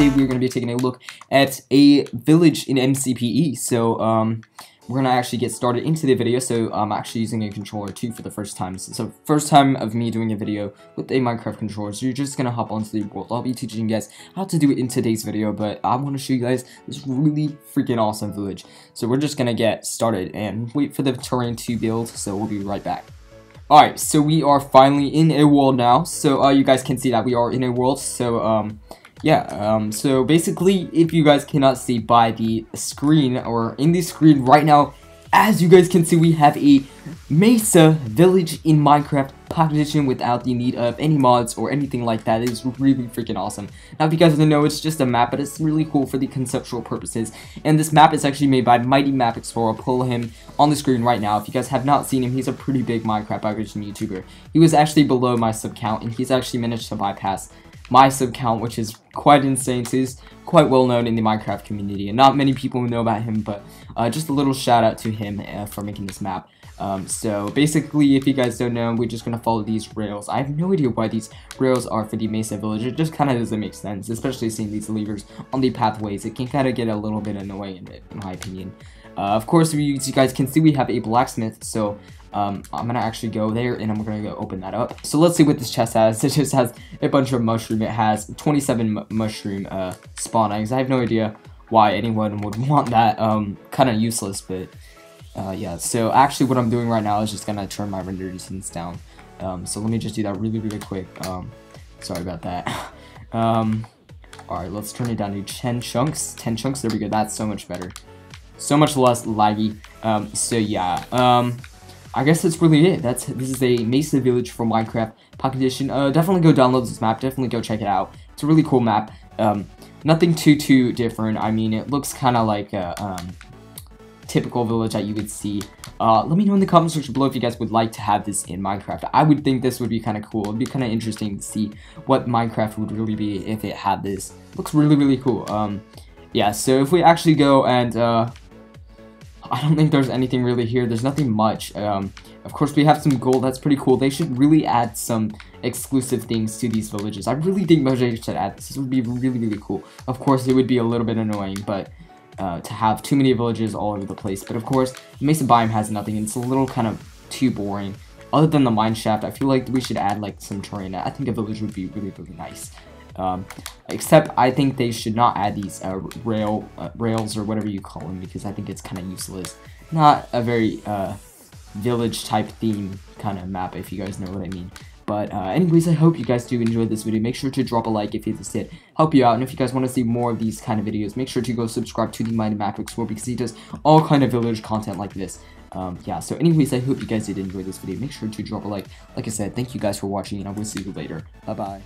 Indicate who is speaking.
Speaker 1: today we're going to be taking a look at a village in MCPE. So we're going to actually get started into the video. So I'm actually using a controller too for the first time. So first time of me doing a video with a Minecraft controller. So you're just going to hop onto the world. I'll be teaching you guys how to do it in today's video, but I want to show you guys this really freaking awesome village. So we're just going to get started and wait for the terrain to build. So we'll be right back. Alright, so we are finally in a world now. So you guys can see that we are in a world. So so basically, if you guys cannot see by the screen or in the screen right now, as you guys can see, we have a Mesa village in Minecraft Pocket Edition without the need of any mods or anything like that. It is really freaking awesome. Now, if you guys didn't know, it's just a map, but it's really cool for the conceptual purposes. And this map is actually made by Mighty Map Explorer. I'll pull him on the screen right now. If you guys have not seen him, he's a pretty big Minecraft Pocket Edition YouTuber. He was actually below my sub count, and he's actually managed to bypass my sub count, which is quite insane. So he's quite well known in the Minecraft community, and not many people know about him, but just a little shout out to him for making this map. So basically, if you guys don't know, we're just gonna follow these rails. I have no idea why these rails are for the Mesa village. It just kind of doesn't make sense, especially seeing these levers on the pathways. It can kind of get a little bit annoying in my opinion. Of course, you guys can see we have a blacksmith, so I'm gonna actually go there and I'm gonna go open that up. So let's see what this chest has. It just has a bunch of mushroom. It has 27 mushroom spawn eggs. I have no idea why anyone would want that. Kind of useless, but yeah. So actually what I'm doing right now is just gonna turn my render distance down. So let me just do that really quick. Sorry about that. Alright, let's turn it down to 10 chunks. 10 chunks, there we go. That's so much better. So much less laggy. So yeah. I guess that's really it. This is a Mesa village for Minecraft Pocket Edition. Definitely go download this map. Definitely go check it out. It's a really cool map. Nothing too different. I mean, it looks kind of like a typical village that you would see. Let me know in the comment section below if you guys would like to have this in Minecraft. I would think this would be kind of cool. It'd be kind of interesting to see what Minecraft would really be if it had this. Looks really cool. Yeah. So if we actually go and I don't think there's anything really here. There's nothing much. Of course, we have some gold. That's pretty cool. They should really add some exclusive things to these villages. I really think Mojang should add this. This would be really cool. Of course, it would be a little bit annoying, but to have too many villages all over the place. But of course, Mesa Biome has nothing. It's a little kind of too boring. Other than the mine shaft, I feel like we should add like some terrain. I think a village would be really nice. Except I think they should not add these rails or whatever you call them, because I think it's kind of useless. Not a very village type theme kind of map, if you guys know what I mean. But anyways, I hope you guys do enjoy this video. Make sure to drop a like if this did help you out, and if you guys want to see more of these kind of videos, make sure to go subscribe to the Mighty Map Explorer, because he does all kind of village content like this. Yeah, so anyways, I hope you guys did enjoy this video. Make sure to drop a like. Like I said, thank you guys for watching, and I will see you later. Bye bye.